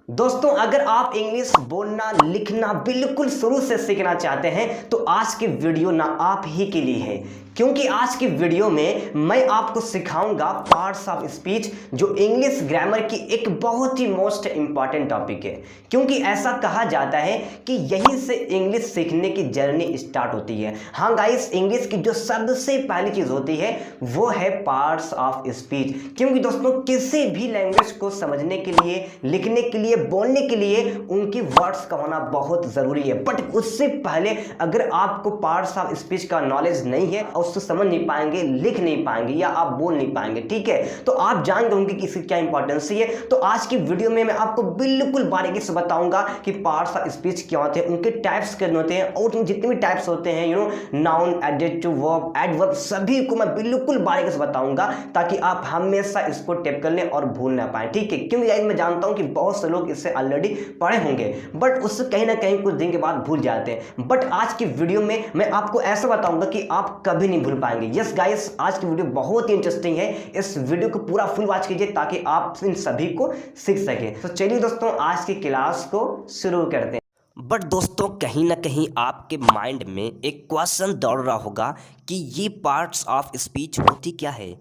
दोस्तों, अगर आप इंग्लिश बोलना लिखना बिल्कुल शुरू से सीखना चाहते हैं तो आज की वीडियो ना आप ही के लिए है। क्योंकि आज की वीडियो में मैं आपको सिखाऊंगा पार्ट्स ऑफ स्पीच, जो इंग्लिश ग्रामर की एक बहुत ही मोस्ट इंपॉर्टेंट टॉपिक है। क्योंकि ऐसा कहा जाता है कि यहीं से इंग्लिश सीखने की जर्नी स्टार्ट होती है। हाँ गाइस, इंग्लिश की जो सबसे पहली चीज होती है वो है पार्ट्स ऑफ स्पीच। क्योंकि दोस्तों, किसी भी लैंग्वेज को समझने के लिए, लिखने के लिए, बोलने के लिए उनकी वर्ड्स का होना बहुत जरूरी है। बट उससे पहले अगर आपको पार्ट्स ऑफ स्पीच का नॉलेज नहीं है और उसको समझ नहीं पाएंगे, लिख नहीं पाएंगे या आप बोल नहीं पाएंगे, ठीक है, तो आप जान होंगे कि इसकी क्या इंपॉर्टेंस है। तो आज की वीडियो में मैं आपको बिल्कुल बारीकी से बताऊंगा कि पार्ट्स ऑफ स्पीच क्या होते हैं, उनके टाइप्स कितने होते हैं और जितने भी टाइप्स होते हैं, नाउन, एडजेक्टिव, वर्ब, एडवर्ब, सभी को मैं बिल्कुल बारीकी से बताऊंगा ताकि आप हमेशा इसको टेप कर लें और भूल ना पाए, ठीक है। क्योंकि मैं जानता हूं कि बहुत से लोग इससे ऑलरेडी पढ़े होंगे बट उससे कहीं ना कहीं कुछ दिन के बाद भूल जाते हैं। बट आज की वीडियो में मैं आपको ऐसा बताऊंगा कि आप कभी नहीं भूल पाएंगे। यस गाइस, आज की वीडियो बहुत ही इंटरेस्टिंग है। इस वीडियो को पूरा फुल वॉच कीजिए ताकि आप इन सभी को सीख सके। तो चलिए दोस्तों, आज की क्लास को शुरू करते हैं। बट दोस्तों, कहीं ना कहीं आपके माइंड में एक क्वेश्चन दौड़ रहा होगा कि ये पार्ट्स ऑफ स्पीच होती क्या है,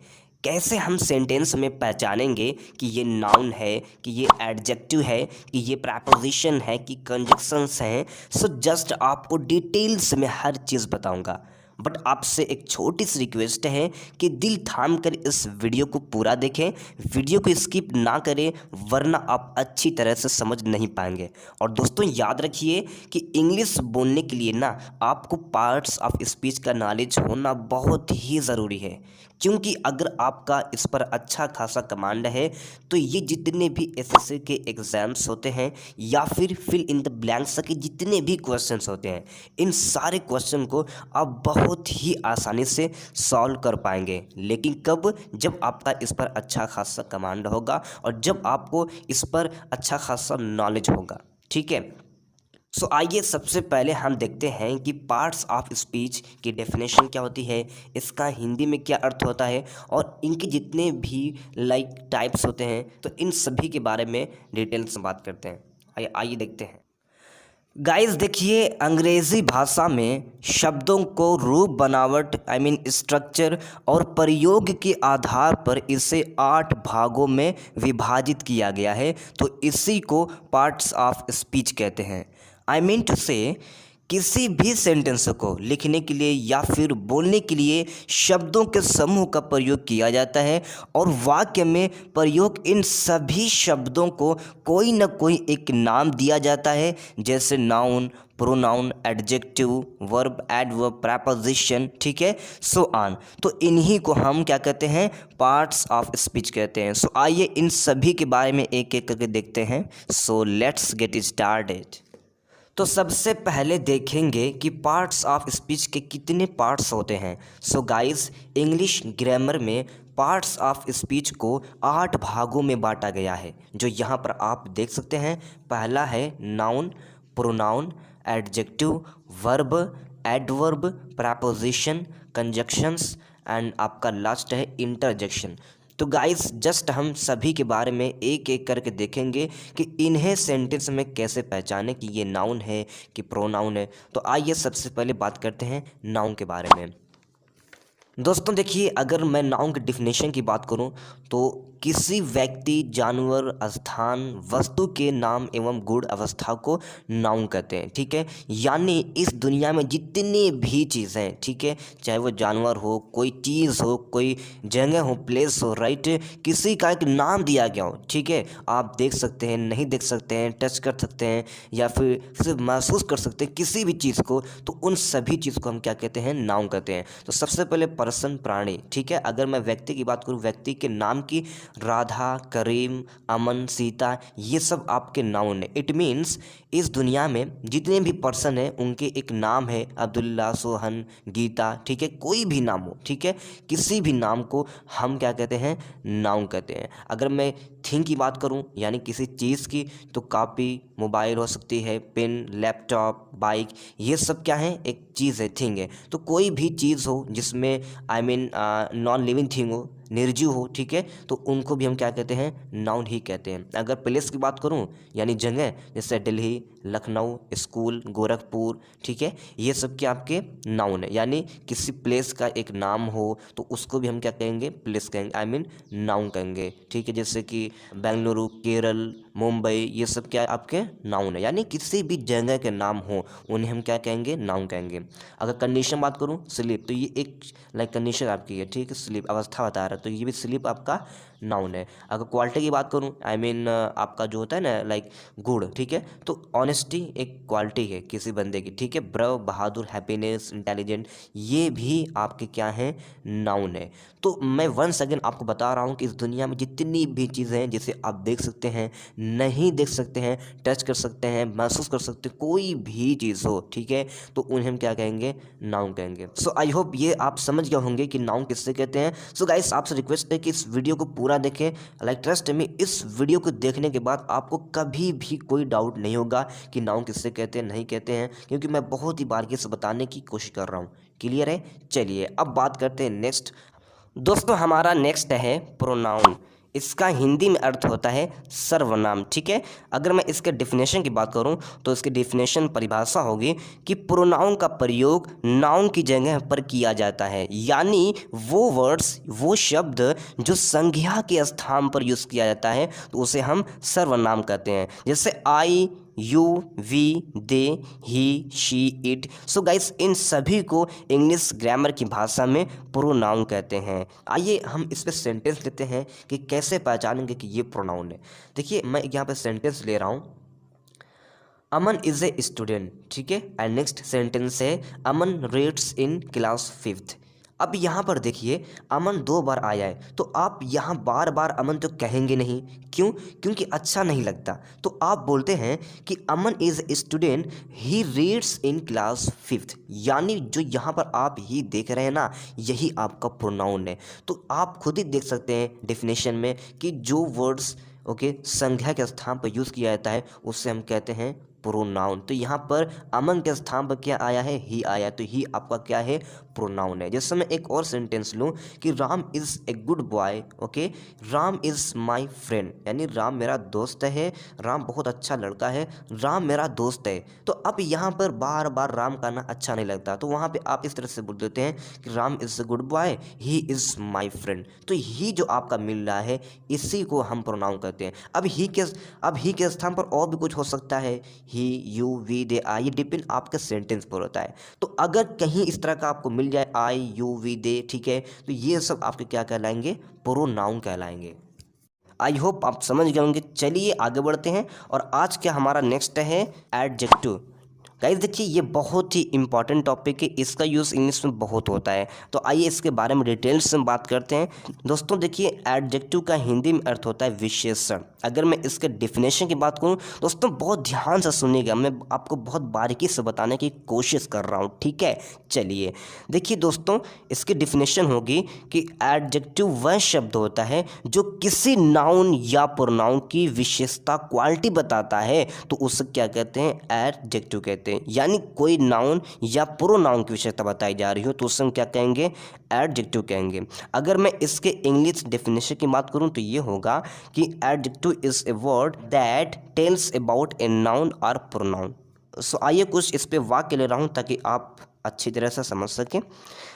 कैसे हम सेंटेंस में पहचानेंगे कि ये नाउन है, कि ये एडजेक्टिव है, कि ये प्रेपोजिशन है, कि कंजक्शंस हैं। सो जस्ट आपको डिटेल्स में हर चीज़ बताऊंगा। बट आपसे एक छोटी सी रिक्वेस्ट है कि दिल थाम कर इस वीडियो को पूरा देखें, वीडियो को स्किप ना करें, वरना आप अच्छी तरह से समझ नहीं पाएंगे। और दोस्तों, याद रखिए कि इंग्लिश बोलने के लिए ना आपको पार्ट्स ऑफ स्पीच का नॉलेज होना बहुत ही ज़रूरी है। क्योंकि अगर आपका इस पर अच्छा खासा कमांड है तो ये जितने भी एसएससी के एग्ज़ाम्स होते हैं या फिर फिल इन द ब्लैंक्स के जितने भी क्वेश्चंस होते हैं, इन सारे क्वेश्चन को आप बहुत ही आसानी से सॉल्व कर पाएंगे। लेकिन कब? जब आपका इस पर अच्छा खासा कमांड होगा और जब आपको इस पर अच्छा खासा नॉलेज होगा, ठीक है। सो आइए सबसे पहले हम देखते हैं कि पार्ट्स ऑफ स्पीच की डेफिनेशन क्या होती है, इसका हिंदी में क्या अर्थ होता है और इनके जितने भी टाइप्स होते हैं, तो इन सभी के बारे में डिटेल्स में बात करते हैं। आइए देखते हैं। गाइस देखिए, अंग्रेज़ी भाषा में शब्दों को रूप, बनावट स्ट्रक्चर और प्रयोग के आधार पर इसे 8 भागों में विभाजित किया गया है। तो इसी को पार्ट्स ऑफ स्पीच कहते हैं। टू से किसी भी सेंटेंस को लिखने के लिए या फिर बोलने के लिए शब्दों के समूह का प्रयोग किया जाता है और वाक्य में प्रयोग इन सभी शब्दों को कोई न कोई एक नाम दिया जाता है, जैसे noun, pronoun, adjective, verb, adverb, preposition, ठीक है, सो ऑन। तो इन्हीं को हम क्या कहते हैं? पार्ट्स ऑफ स्पीच कहते हैं। सो आइए इन सभी के बारे में एक एक करके देखते हैं। So let's get started. तो सबसे पहले देखेंगे कि पार्ट्स ऑफ स्पीच के कितने पार्ट्स होते हैं। सो गाइस, इंग्लिश ग्रामर में पार्ट्स ऑफ स्पीच को 8 भागों में बांटा गया है, जो यहाँ पर आप देख सकते हैं। पहला है noun, pronoun, adjective, verb, adverb, preposition, conjunctions and आपका लास्ट है इंटरजेक्शन। तो गाइस, जस्ट हम सभी के बारे में एक एक करके देखेंगे कि इन्हें सेंटेंस में कैसे पहचाने कि ये नाउन है कि प्रोनाउन है। तो आइए सबसे पहले बात करते हैं नाउन के बारे में। दोस्तों देखिए, अगर मैं नाउन की डिफिनेशन की बात करूं तो किसी व्यक्ति, जानवर, स्थान, वस्तु के नाम एवं गुण अवस्था को नाउन कहते हैं, ठीक है। यानी इस दुनिया में जितनी भी चीज़ें हैं, ठीक है, चाहे वो जानवर हो, कोई चीज़ हो, कोई जगह हो, प्लेस हो, राइट, किसी का एक नाम दिया गया हो, ठीक है। आप देख सकते हैं, नहीं देख सकते हैं, टच कर सकते हैं या फिर सिर्फ महसूस कर सकते हैं किसी भी चीज़ को, तो उन सभी चीज़ को हम क्या कहते हैं? नाउन कहते हैं। तो सबसे पहले पर्सन, प्राणी, ठीक है। अगर मैं व्यक्ति की बात करूँ, व्यक्ति के नाम की राधा, करीम, अमन, सीता, ये सब आपके नाउन है। इट मीन्स इस दुनिया में जितने भी पर्सन हैं उनके एक नाम है, अब्दुल्ला, सोहन, गीता, ठीक है, कोई भी नाम हो, ठीक है, किसी भी नाम को हम क्या कहते हैं? नाउन कहते हैं। अगर मैं थिंग की बात करूं, यानी किसी चीज़ की, तो कॉपी, मोबाइल हो सकती है, पेन, लैपटॉप, बाइक, ये सब क्या है? एक चीज़ है, थिंग है। तो कोई भी चीज़ हो जिसमें नॉन लिविंग थिंग हो, निर्जीव हो, ठीक है, तो उनको भी हम क्या कहते हैं, नाउन ही कहते हैं। अगर प्लेस की बात करूं यानी जगह, जैसे दिल्ली, लखनऊ, स्कूल, गोरखपुर, ठीक है, ये सब क्या आपके नाउन है। यानी किसी प्लेस का एक नाम हो तो उसको भी हम क्या कहेंगे, प्लेस कहेंगे, आई मीन नाउन कहेंगे, ठीक है। जैसे कि बेंगलुरु, केरल, मुंबई, ये सब क्या आपके नाउन है। यानी किसी भी जगह के नाम हो उन्हें हम क्या कहेंगे, नाउन कहेंगे। अगर कंडीशन बात करूं, स्लीप, तो ये एक लाइक कंडीशन आपकी है, ठीक है, स्लीप अवस्था बता रहा है, तो ये भी स्लीप आपका नाउन है। अगर क्वालिटी की बात करूं, आई मीन आपका जो होता है ना लाइक गुड, ठीक है, तो ऑनेस्टी एक क्वालिटी है किसी बंदे की, ठीक है। ब्रव, बहादुर, हैप्पीनेस, इंटेलिजेंट, ये भी आपके क्या हैं, नाउन है। तो मैं वंस अगेन आपको बता रहा हूँ कि इस दुनिया में जितनी भी चीज़ें हैं जिसे आप देख सकते हैं, नहीं देख सकते हैं, टच कर सकते हैं, महसूस कर सकते हैं, कोई भी चीज़ हो, ठीक है, तो उन्हें हम क्या कहेंगे, नाउन कहेंगे। सो आई होप ये आप समझ गए होंगे कि नाउन किससे कहते हैं। सो गाइस, आपसे रिक्वेस्ट है कि इस वीडियो को पूरा देखें। लाइक ट्रस्ट मी, इस वीडियो को देखने के बाद आपको कभी भी कोई डाउट नहीं होगा कि नाउन किससे कहते हैं, नहीं कहते हैं, क्योंकि मैं बहुत ही बारीकी से बताने की कोशिश कर रहा हूँ। क्लियर है? चलिए अब बात करते हैं नेक्स्ट। दोस्तों हमारा नेक्स्ट है प्रोनाउन। इसका हिंदी में अर्थ होता है सर्वनाम, ठीक है। अगर मैं इसके डिफिनेशन की बात करूं तो इसकी डिफिनेशन परिभाषा होगी कि प्रोनाउन का प्रयोग नाउन की जगह पर किया जाता है। यानी वो वर्ड्स, वो शब्द जो संज्ञा के स्थान पर यूज़ किया जाता है तो उसे हम सर्वनाम कहते हैं। जैसे I, you, we, they, he, she, it. So guys, इन सभी को इंग्लिश ग्रामर की भाषा में प्रोनाउन कहते हैं। आइए हम इस पे सेंटेंस लेते हैं कि कैसे पहचानेंगे कि ये प्रोनाउन है। देखिए मैं यहाँ पे सेंटेंस ले रहा हूँ, अमन इज़ ए स्टूडेंट, ठीक है, एंड नेक्स्ट सेंटेंस है अमन रीड्स इन क्लास 5th। अब यहाँ पर देखिए अमन 2 बार आया है, तो आप यहाँ बार बार अमन तो कहेंगे नहीं। क्यों? क्योंकि अच्छा नहीं लगता। तो आप बोलते हैं कि Aman is a student, he reads in class 5th। यानी जो यहाँ पर आप ही देख रहे हैं ना, यही आपका प्रोनाउन है। तो आप खुद ही देख सकते हैं डेफिनेशन में कि जो वर्ड्स ओके संज्ञा के स्थान पर यूज़ किया जाता है उससे हम कहते हैं प्रोनाउन। तो यहाँ पर अमन के स्थान पर क्या आया है, ही आया, तो ही आपका क्या है, प्रोनाउन है। जैसे मैं एक और सेंटेंस लूँ कि Ram is a good boy, okay, Ram is my friend, यानी राम मेरा दोस्त है, राम बहुत अच्छा लड़का है, राम मेरा दोस्त है। तो अब यहाँ पर बार बार राम कहना अच्छा नहीं लगता, तो वहाँ पे आप इस तरह से बोल देते हैं कि Ram is a good boy, he is my friend. तो ही जो आपका मिल रहा है इसी को हम प्रोनाउन कहते हैं। अब ही के स्थान पर और भी कुछ हो सकता है, ही, यू, वी, दे, आई, ये डिपेंड आपके सेंटेंस पर होता है। तो अगर कहीं इस तरह का आपको मिल जाए आई, यू, वी, दे, ठीक है, तो ये सब आपके क्या कहलाएंगे, प्रोनाउन कहलाएंगे। आई होप आप समझ गए होंगे। चलिए आगे बढ़ते हैं और आज क्या हमारा नेक्स्ट है एडजेक्टिव। गाइस देखिए ये बहुत ही इंपॉर्टेंट टॉपिक है, इसका यूज़ इंग्लिश में बहुत होता है, तो आइए इसके बारे में डिटेल्स में बात करते हैं। दोस्तों देखिए एडजेक्टिव का हिंदी में अर्थ होता है विशेषण। अगर मैं इसके डिफिनेशन की बात करूं दोस्तों बहुत ध्यान से सुनिएगा, मैं आपको बहुत बारीकी से बताने की कोशिश कर रहा हूं, ठीक है। चलिए देखिए दोस्तों इसकी डिफिनेशन होगी कि एडजेक्टिव वह शब्द होता है जो किसी नाउन या प्रोनाउन की विशेषता, क्वालिटी बताता है, तो उसे क्या कहते हैं, एडजेक्टिव कहते हैं। यानी कोई नाउन या प्रोनाउन की विशेषता बताई जा रही हो तो उसे हम क्या कहेंगे, एडजेक्टिव कहेंगे। अगर मैं इसके इंग्लिश डेफिनेशन की बात करूं तो ये होगा कि adjective is a word that tells about a noun और प्रोनाउन। सो आइए कुछ इस पे वाक्य ले रहा हूं ताकि आप अच्छी तरह से समझ सकें।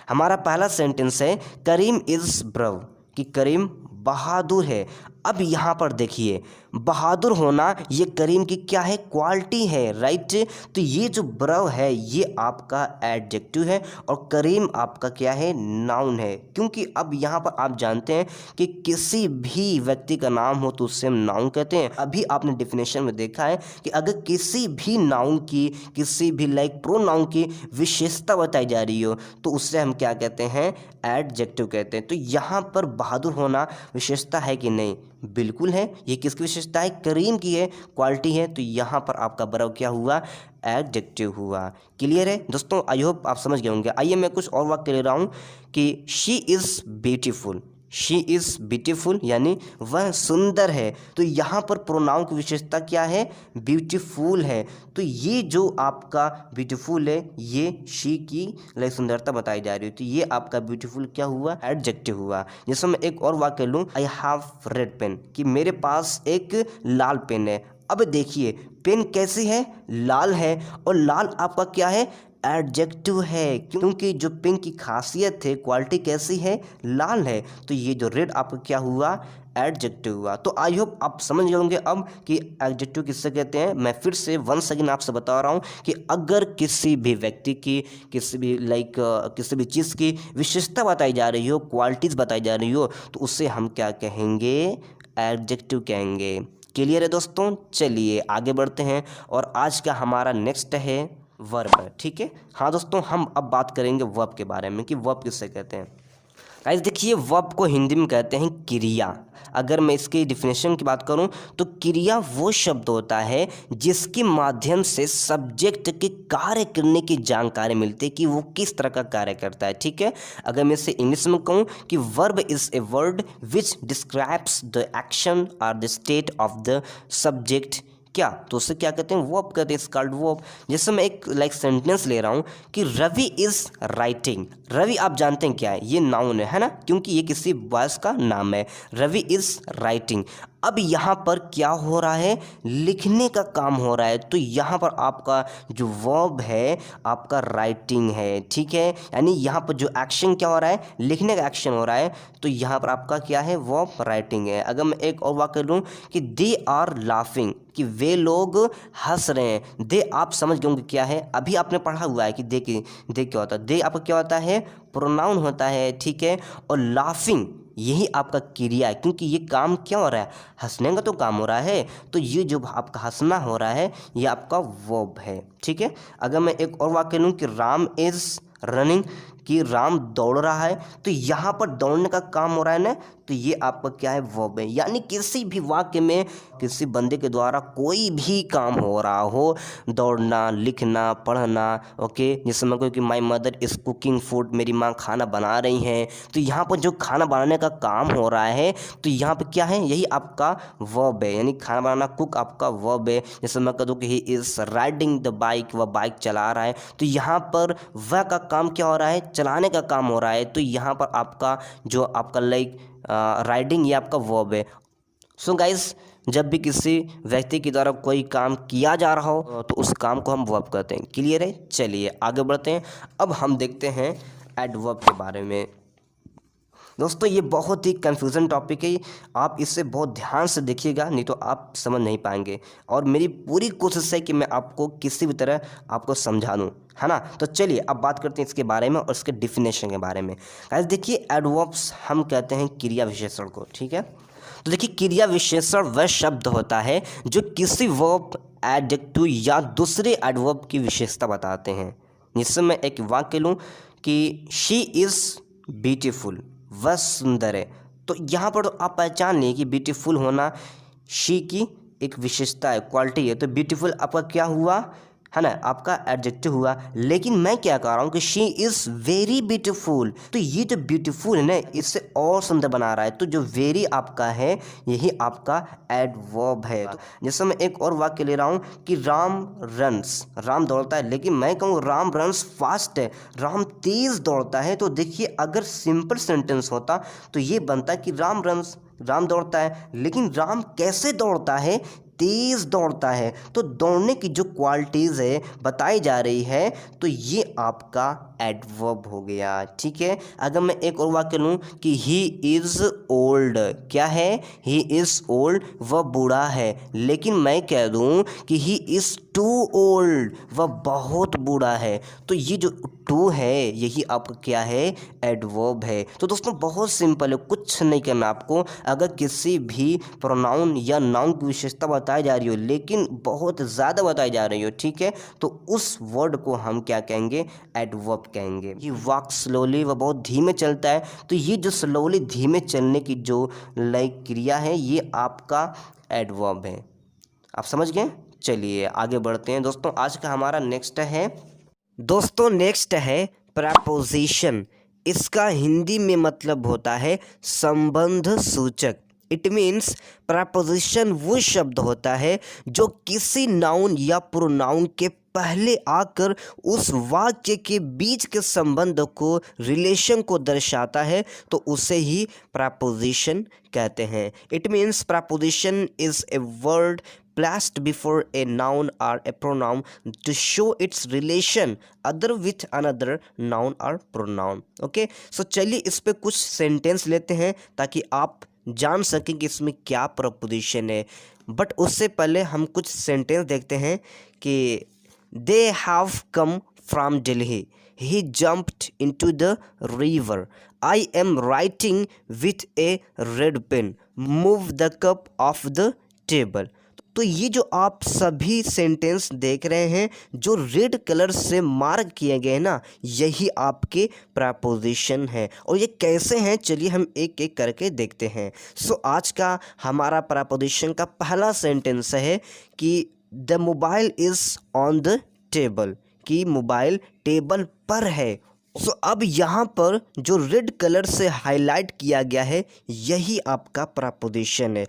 हमारा पहला सेंटेंस है करीम इज ब्रव, कि करीम बहादुर है। अब यहाँ पर देखिए बहादुर होना ये करीम की क्या है, क्वालिटी है, राइट। तो ये जो ब्रव है ये आपका एडजेक्टिव है और करीम आपका क्या है, नाउन है। क्योंकि अब यहाँ पर आप जानते हैं कि किसी भी व्यक्ति का नाम हो तो उससे हम नाउन कहते हैं। अभी आपने डिफिनेशन में देखा है कि अगर किसी भी नाउन की, किसी भी लाइक प्रोनाउन की विशेषता बताई जा रही हो तो उससे हम क्या कहते हैं, एडजेक्टिव कहते हैं। तो यहाँ पर बहादुर होना विशेषता है कि नहीं, बिल्कुल है। ये किसकी विशेषता है, करीम की है, क्वालिटी है। तो यहाँ पर आपका ब्रव क्या हुआ, एडजेक्टिव हुआ। क्लियर है दोस्तों, आई होप आप समझ गए होंगे। आइए मैं कुछ और वाक्य ले रहा हूँ कि she is beautiful, she is beautiful यानी वह सुंदर है। तो यहाँ पर प्रोनाउन की विशेषता क्या है, ब्यूटीफुल है। तो ये जो आपका ब्यूटीफुल है ये शी की सुंदरता बताई जा रही है। तो ये आपका ब्यूटीफुल क्या हुआ, एडजेक्टिव हुआ। जैसे मैं एक और वाक्य लूँ, आई हैव रेड पेन, कि मेरे पास एक लाल पेन है। अब देखिए पेन कैसी है, लाल है, और लाल आपका क्या है, एडजेक्टिव है, क्योंकि जो पेन की खासियत है, क्वालिटी कैसी है, लाल है। तो ये जो रेड आपका क्या हुआ, एडजेक्टिव हुआ। तो आई होप आप समझ गए होंगे अब कि एडजेक्टिव किससे कहते हैं। मैं फिर से वंस अगेन आपसे बता रहा हूँ कि अगर किसी भी व्यक्ति की, किसी भी किसी भी चीज़ की विशेषता बताई जा रही हो, क्वालिटीज़ बताई जा रही हो, तो उससे हम क्या कहेंगे, एडजेक्टिव कहेंगे। क्लियर है दोस्तों, चलिए आगे बढ़ते हैं। और आज का हमारा नेक्स्ट है वर्ब, ठीक है। हाँ दोस्तों, हम अब बात करेंगे वर्ब के बारे में कि वर्ब किससे कहते हैं। गाइस देखिए, वर्ब को हिंदी में कहते हैं क्रिया। अगर मैं इसकी डिफिनेशन की बात करूं तो क्रिया वो शब्द होता है जिसके माध्यम से सब्जेक्ट के कार्य करने की जानकारी मिलती है कि वो किस तरह का कार्य करता है, ठीक है। अगर मैं इसे इंग्लिश में कहूं कि verb is a word which describes the action और the state of the subject, क्या, तो उससे क्या कहते हैं, वर्ब कहते हैं, कॉल्ड वर्ब। जैसे मैं एक सेंटेंस ले रहा हूँ कि रवि इज राइटिंग। रवि आप जानते हैं क्या है, ये नाउन है ना, क्योंकि ये किसी बॉयज का नाम है। Ravi is writing. अब यहाँ पर क्या हो रहा है, लिखने का काम हो रहा है। तो यहाँ पर आपका जो वर्ब है आपका राइटिंग है, ठीक है। यानी यहाँ पर जो एक्शन क्या हो रहा है, लिखने का एक्शन हो रहा है। तो यहाँ पर आपका क्या है, वर्ब राइटिंग है। अगर मैं एक और वाक्य लूँ कि दे आर लाफिंग, कि वे लोग हंस रहे हैं। दे आप समझ गए होंगे क्या है, अभी आपने पढ़ा हुआ है कि दे क्या होता है। दे आपका क्या होता है, प्रोनाउन होता है, ठीक है। और लाफिंग यही आपका क्रिया है, क्योंकि ये काम क्या हो रहा है, हंसने का तो काम हो रहा है। तो ये जो आपका हंसना हो रहा है ये आपका वर्ब है, ठीक है। अगर मैं एक और वाक्य लूँ कि राम इज़ रनिंग, कि राम दौड़ रहा है। तो यहाँ पर दौड़ने का काम हो रहा है ना, तो ये आपका क्या है, वर्ब है। यानी किसी भी वाक्य में किसी बंदे के द्वारा कोई भी काम हो रहा हो, दौड़ना, लिखना, पढ़ना, ओके। जैसे मैं कहूँ कि my mother is cooking food, मेरी माँ खाना बना रही हैं। तो यहाँ पर जो खाना बनाने का काम हो रहा है, तो यहाँ पर क्या है, यही आपका वर्ब है। यानी खाना बनाना, कुक आपका वर्ब है। जैसे मैं कह दूँ कि he is riding the bike, वह बाइक चला रहा है। तो यहाँ पर वह का काम क्या हो रहा है, चलाने का काम हो रहा है। तो यहाँ पर आपका जो आपका राइडिंग ये आपका वर्ब है। सो गाइस, जब भी किसी व्यक्ति के द्वारा कोई काम किया जा रहा हो तो उस काम को हम वर्ब कहते हैं। क्लियर है, चलिए आगे बढ़ते हैं। अब हम देखते हैं एडवर्ब के बारे में। दोस्तों ये बहुत ही कंफ्यूजन टॉपिक है, आप इससे बहुत ध्यान से देखिएगा, नहीं तो आप समझ नहीं पाएंगे। और मेरी पूरी कोशिश है कि मैं आपको किसी भी तरह आपको समझा दूँ, है ना। तो चलिए अब बात करते हैं इसके बारे में और इसके डिफिनेशन के बारे में। गाइस देखिए, एडवर्ब्स हम कहते हैं क्रिया विशेषण को, ठीक है। तो देखिए, क्रिया विशेषण वह शब्द होता है जो किसी वर्ब, एडजेक्टिव या दूसरे एडवर्ब की विशेषता बताते हैं। जिससे मैं एक वाक्य लूँ कि शी इज़ ब्यूटीफुल, वह सुंदर है। तो यहाँ पर आप पहचान लिए कि ब्यूटीफुल होना शी की एक विशेषता है, क्वालिटी है। तो ब्यूटीफुल आपका क्या हुआ, है ना, आपका एडजेक्टिव हुआ। लेकिन मैं क्या कह रहा हूँ कि शी इज़ वेरी ब्यूटीफुल। तो ये जो ब्यूटीफुल है ना, इससे और सुंदर बना रहा है। तो जो वेरी आपका है यही आपका एडवर्ब है। तो जैसे मैं एक और वाक्य ले रहा हूँ कि राम रन्स, राम दौड़ता है। लेकिन मैं कहूँ राम रन्स फास्ट है, राम तेज़ दौड़ता है। तो देखिए, अगर सिंपल सेंटेंस होता तो ये बनता कि राम रन्स, राम दौड़ता है। लेकिन राम कैसे दौड़ता है, तेज़ दौड़ता है। तो दौड़ने की जो क्वालिटीज़ है बताई जा रही है, तो ये आपका एडवर्ब हो गया, ठीक है। अगर मैं एक और वाक्य लूँ कि ही इज़ ओल्ड, क्या है, ही इज़ ओल्ड, वह बूढ़ा है। लेकिन मैं कह दूँ कि ही इज़ टू ओल्ड, वह बहुत बूढ़ा है। तो ये जो टू है यही आपका क्या है, एडवर्ब है। तो दोस्तों बहुत सिंपल है, कुछ नहीं करना आपको। अगर किसी भी प्रोनाउन या नाउन की विशेषता बताई जा रही हो, लेकिन बहुत ज़्यादा बताई जा रही हो, ठीक है, तो उस वर्ड को हम क्या कहेंगे, एडवर्ब कहेंगे। ये वॉक स्लोली, वह बहुत धीमे चलता है। तो ये जो स्लोली, धीमे चलने की जो क्रिया है ये आपका एडवर्ब है। आप समझ गए, चलिए आगे बढ़ते हैं। दोस्तों आज का हमारा नेक्स्ट है, दोस्तों नेक्स्ट है प्रपोजिशन। इसका हिंदी में मतलब होता है संबंध सूचक। इट मीन्स प्रपोजिशन वो शब्द होता है जो किसी नाउन या प्रोनाउन के पहले आकर उस वाक्य के बीच के संबंध को, रिलेशन को दर्शाता है, तो उसे ही प्रपोजिशन कहते हैं। It means preposition is a word placed before a noun or a pronoun to show its relation other with another noun or pronoun. Okay, so चलिए इस पे कुछ सेंटेंस लेते हैं ताकि आप जान सकें कि इसमें क्या प्रपोजिशन है। बट उससे पहले हम कुछ सेंटेंस देखते हैं कि they have come from Delhi, he jumped into the river, I am writing with a red pen, move the cup off the table. तो ये जो आप सभी सेंटेंस देख रहे हैं जो रेड कलर से मार्क किए गए ना, यही आपके प्रपोजिशन है। और ये कैसे हैं चलिए हम एक एक करके देखते हैं। सो आज का हमारा प्रपोजिशन का पहला सेंटेंस है कि the mobile is on the table, कि मोबाइल टेबल पर है। सो अब यहाँ पर जो रेड कलर से हाईलाइट किया गया है यही आपका प्रपोजिशन है।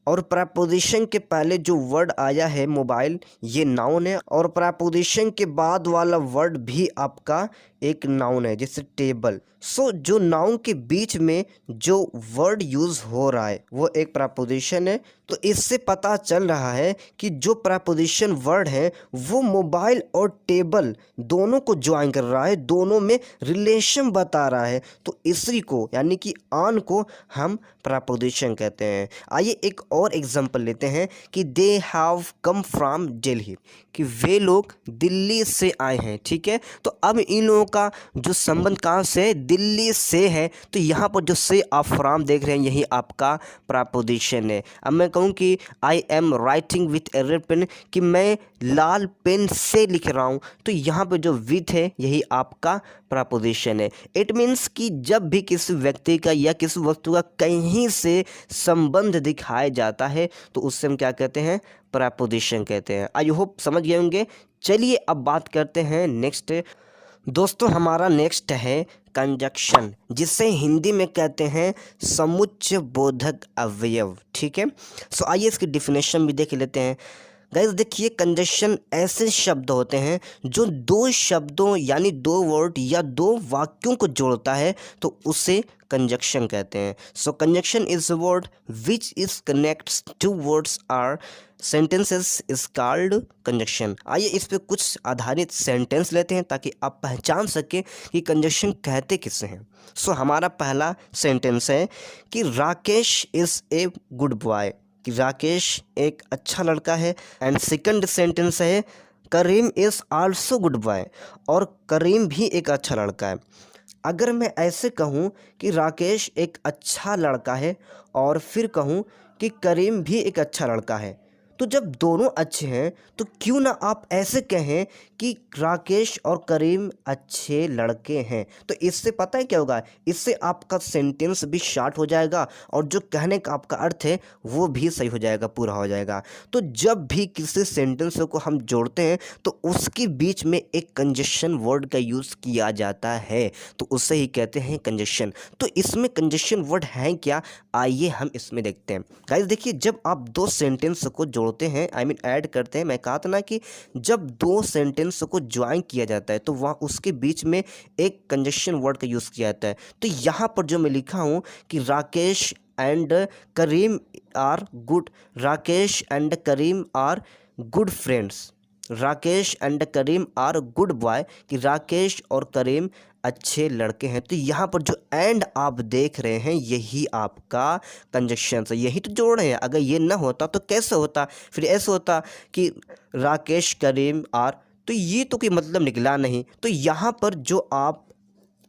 और प्रपोजिशन के पहले जो वर्ड आया है मोबाइल, ये नाउन है, और प्रपोजिशन के बाद वाला वर्ड भी आपका एक नाउन है जैसे टेबल। सो जो नाउन के बीच में जो वर्ड यूज़ हो रहा है वो एक प्रपोजिशन है। तो इससे पता चल रहा है कि जो प्रपोजिशन वर्ड है वो मोबाइल और टेबल दोनों को ज्वाइन कर रहा है, दोनों में रिलेशन बता रहा है। तो इसी को यानी कि ऑन को हम प्रपोजिशन कहते हैं। आइए एक और एग्जांपल लेते हैं कि they have come from Delhi, कि वे लोग दिल्ली से आए हैं। ठीक है, तो अब इन लोगों का जो संबंध कहाँ से, दिल्ली से है। तो यहाँ पर जो से आप फ्रॉम देख रहे हैं यही आपका प्रपोजिशन है। अब मैं कहूँ कि I am writing with a red pen, कि मैं लाल पेन से लिख रहा हूँ, तो यहाँ पर जो विथ है यही आपका प्रपोजिशन है। इट मीन्स कि जब भी किसी व्यक्ति का या किसी वस्तु का कहीं से संबंध दिखाया जाता है तो उससे हम क्या कहते हैं, प्रपोजिशन कहते हैं। आई होप समझ गए होंगे। चलिए अब बात करते हैं नेक्स्ट। दोस्तों हमारा नेक्स्ट है कंजक्शन, जिसे हिंदी में कहते हैं समुच्चय बोधक अवयव। ठीक है, सो आइए इसकी डिफिनेशन भी देख लेते हैं। गाइस देखिए, कंजक्शन ऐसे शब्द होते हैं जो दो शब्दों यानी दो वर्ड या दो वाक्यों को जोड़ता है, तो उसे कंजक्शन कहते हैं। So conjunction is a word which is connects two words or sentences is called conjunction. आइए इस पे कुछ आधारित सेंटेंस लेते हैं ताकि आप पहचान सकें कि कंजक्शन कहते किसे हैं। सो हमारा पहला सेंटेंस है कि Rakesh is a good boy, कि राकेश एक अच्छा लड़का है। एंड सेकंड सेंटेंस है करीम इज़ आल्सो गुड बॉय, और करीम भी एक अच्छा लड़का है। अगर मैं ऐसे कहूँ कि राकेश एक अच्छा लड़का है और फिर कहूँ कि करीम भी एक अच्छा लड़का है, तो जब दोनों अच्छे हैं तो क्यों ना आप ऐसे कहें कि राकेश और करीम अच्छे लड़के हैं। तो इससे पता है क्या होगा, इससे आपका सेंटेंस भी शॉर्ट हो जाएगा और जो कहने का आपका अर्थ है वो भी सही हो जाएगा, पूरा हो जाएगा। तो जब भी किसी सेंटेंस को हम जोड़ते हैं तो उसके बीच में एक कंजक्शन वर्ड का यूज़ किया जाता है, तो उसे ही कहते हैं कंजक्शन। तो इसमें कंजक्शन वर्ड है क्या, आइए हम इसमें देखते हैं। गाइस देखिए, जब आप दो सेंटेंस को जोड़ते हैं, आई मीन ऐड करते हैं, मैं कहा था ना कि जब दो सेंटेंस को ज्वाइन किया जाता है तो वहाँ उसके बीच में एक कंजक्शन वर्ड का यूज़ किया जाता है। तो यहाँ पर जो मैं लिखा हूँ कि Rakesh and Karim are good, Rakesh and Karim are good friends, Rakesh and Karim are good boy, कि राकेश और करीम अच्छे लड़के हैं। तो यहाँ पर जो एंड आप देख रहे हैं यही आपका कंजक्शन है, यही तो जोड़ रहे हैं। अगर ये ना होता तो कैसे होता, फिर ऐसे होता कि राकेश करीम आर, तो ये तो कोई मतलब निकला नहीं। तो यहाँ पर जो आप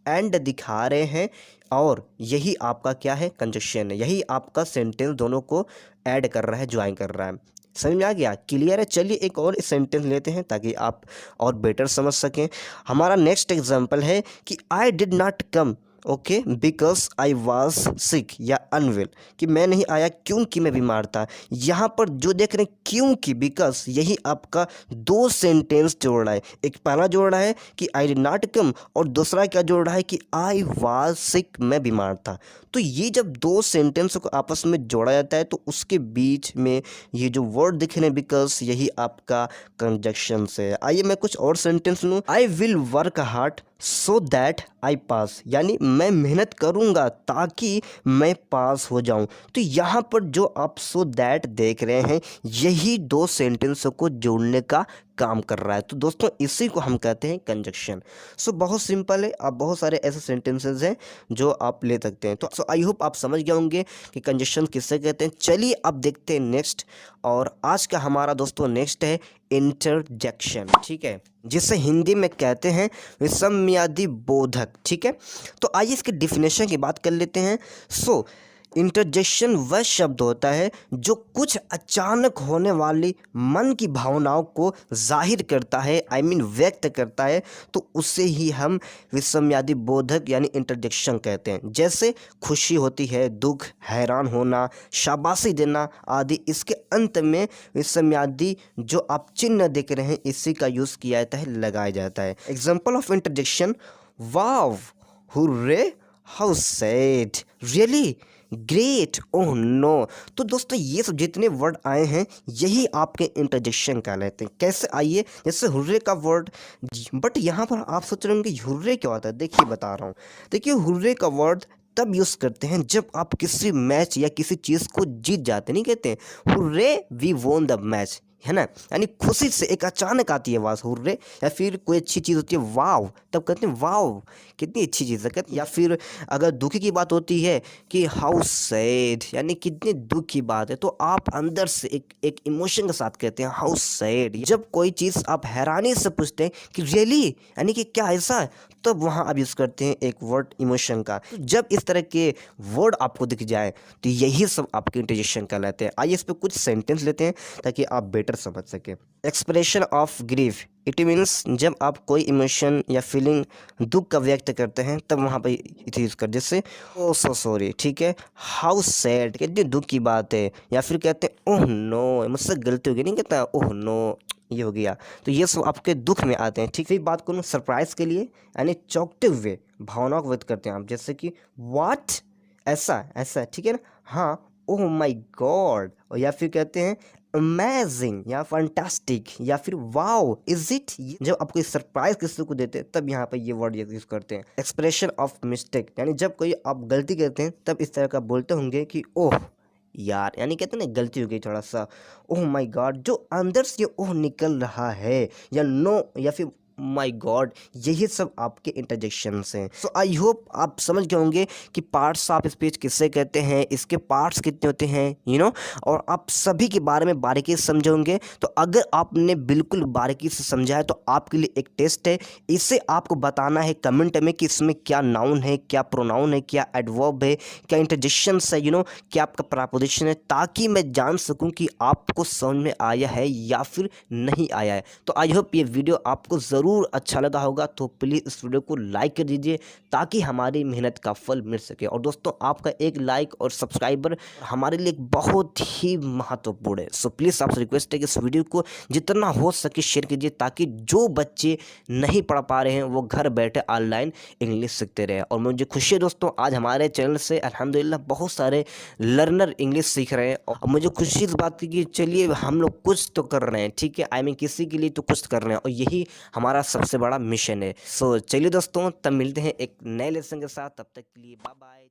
एंड दिखा रहे हैं और यही आपका क्या है, कंजक्शन है, यही आपका सेंटेंस दोनों को ऐड कर रहा है, ज्वाइन कर रहा है। समझ में आ गया, क्लियर है। चलिए एक और सेंटेंस लेते हैं ताकि आप और बेटर समझ सकें। हमारा नेक्स्ट एग्जांपल है कि I did not come okay, because I was sick या अनवेल, कि मैं नहीं आया क्योंकि मैं बीमार था। यहाँ पर जो देख रहे हैं क्योंकि, बिकॉज, यही आपका दो सेंटेंस जोड़ रहा है। एक पहला जोड़ रहा है कि आई डिड नॉट कम, और दूसरा क्या जोड़ रहा है कि आई वॉज सिक, मैं बीमार था। तो ये जब दो सेंटेंस को आपस में जोड़ा जाता है तो उसके बीच में ये जो वर्ड दिख रहे हैं बिकॉज, यही आपका कंजक्शन है। आइए मैं कुछ और सेंटेंस लूँ। I will work hard so that I pass, यानी मैं मेहनत करूँगा ताकि मैं पास हो जाऊँ। तो यहाँ पर जो आप सो दैट देख रहे हैं यही दो सेंटेंसों को जोड़ने का काम कर रहा है। तो दोस्तों इसी को हम कहते हैं कंजक्शन। सो बहुत सिंपल है, आप बहुत सारे ऐसे सेंटेंसेस हैं जो आप ले सकते हैं। तो आई होप आप समझ गए होंगे कि कंजक्शन किससे कहते हैं। चलिए अब देखते हैं नेक्स्ट, और आज का हमारा दोस्तों नेक्स्ट है इंटरजेक्शन, ठीक है, जिसे हिंदी में कहते हैं विषमयादि बोधक, ठीक है। तो आइए इसकी डिफिनेशन की बात कर लेते हैं। सो इंटरजेक्शन वह शब्द होता है जो कुछ अचानक होने वाली मन की भावनाओं को जाहिर करता है, आई मीन व्यक्त करता है, तो उसे ही हम विषमयादि बोधक यानी इंटरजेक्शन कहते हैं। जैसे खुशी होती है, दुख, हैरान होना, शाबाशी देना आदि। इसके अंत में विषमयादि जो आप चिन्ह देख रहे हैं इसी का यूज़ किया जाता है, लगाया जाता है। Example of interjection, wow, hurray, how sad, really, great, oh no. तो दोस्तों ये सब जितने वर्ड आए हैं यही आपके इंटरजेक्शन कहलाते हैं। कैसे, आइए, जैसे हुर्रे का वर्ड, बट यहाँ पर आप सोच रहे होंगे हुर्रे क्या होता है। देखिए बता रहा हूँ। देखिए हुर्रे का वर्ड तब यूज़ करते हैं जब आप किसी मैच या किसी चीज़ को जीत जाते, नहीं कहते हैं hurray we won the match, है ना, यानी खुशी से एक अचानक आती है आवाज़ हुर्रे। या फिर कोई अच्छी चीज़ होती है वाव, तब कहते हैं वाव कितनी अच्छी चीज़ है कहते। या फिर अगर दुखी की बात होती है कि हाउ सैड, यानी कितनी दुख की बात है, तो आप अंदर से एक इमोशन के साथ कहते हैं हाउ सैड। जब कोई चीज़ आप हैरानी से पूछते हैं कि रियली, यानी कि क्या ऐसा है, तब वहाँ आप यूज़ करते हैं एक वर्ड इमोशन का। तो जब इस तरह के वर्ड आपको दिख जाए तो यही सब आपके इंटरजेक्शन कहलाते हैं। आइए इस पर कुछ सेंटेंस लेते हैं ताकि आप बेटर समझ सकें। Expression of grief, it means जब आप कोई इमोशन या फीलिंग दुख का व्यक्त करते हैं तब वहाँ पर इसे यूज़ कर, जैसे ओ सो सॉरी, ठीक है, हाउ सैड, कितनी दुख की बात है। या फिर कहते हैं ओह नो, मुझसे गलती हो गई, नहीं कहता ओह नो, ये हो गया। तो ये सब आपके दुख में आते हैं, ठीक है। बात करूँ सरप्राइज के लिए, यानी चौंकते हुए भावनाओं को व्यक्त करते हैं आप, जैसे कि व्हाट, ऐसा ऐसा, ठीक है ना, हाँ, ओह माय गॉड। और या फिर कहते हैं अमेजिंग या फैंटास्टिक, या फिर वाओ, इज इट। जब आप कोई सरप्राइज किसी को देते हैं तब यहाँ पर ये वर्ड यूज़ करते हैं। एक्सप्रेशन ऑफ मिस्टेक, यानी जब कोई आप गलती करते हैं तब इस तरह का बोलते होंगे कि ओह यार, यानी कहते हैं ना गलती हो गई थोड़ा सा, ओह माय गॉड, जो अंदर से ओह निकल रहा है, या नो, या फिर माय गॉड, यही सब आपके इंटरजेक्शंस हैं। सो आई होप आप समझ गए होंगे कि पार्ट्स ऑफ स्पीच किससे कहते हैं, इसके पार्ट्स कितने होते हैं, यू नो, और आप सभी के बारे में बारीकी से समझे होंगे। तो अगर आपने बिल्कुल बारीकी से समझा है तो आपके लिए एक टेस्ट है, इसे आपको बताना है कमेंट में कि इसमें क्या नाउन है, क्या प्रोनाउन है, क्या एडवर्ब है, क्या इंटरजेक्शंस है, यू नो, क्या आपका प्रपोजिशन है, ताकि मैं जान सकूं कि आपको समझ में आया है या फिर नहीं आया है। तो आई होप ये वीडियो आपको ज़रूर अच्छा लगा होगा। तो प्लीज़ इस वीडियो को लाइक कर दीजिए ताकि हमारी मेहनत का फल मिल सके। और दोस्तों आपका एक लाइक और सब्सक्राइबर हमारे लिए बहुत ही महत्वपूर्ण है। सो प्लीज़ आपसे रिक्वेस्ट है कि इस वीडियो को जितना हो सके शेयर कीजिए ताकि जो बच्चे नहीं पढ़ पा रहे हैं वो घर बैठे ऑनलाइन इंग्लिश सीखते रहे। और मुझे खुशी है दोस्तों आज हमारे चैनल से अल्हम्दुलिल्लाह बहुत सारे लर्नर इंग्लिश सीख रहे हैं। और मुझे खुशी इस बात की कि चलिए हम लोग कुछ तो कर रहे हैं, ठीक है, आई मीन किसी के लिए तो कुछ कर रहे हैं, और यही हमारा सबसे बड़ा मिशन है। सो चलिए दोस्तों तब मिलते हैं एक नए लेसन के साथ, तब तक के लिए बाय बाय।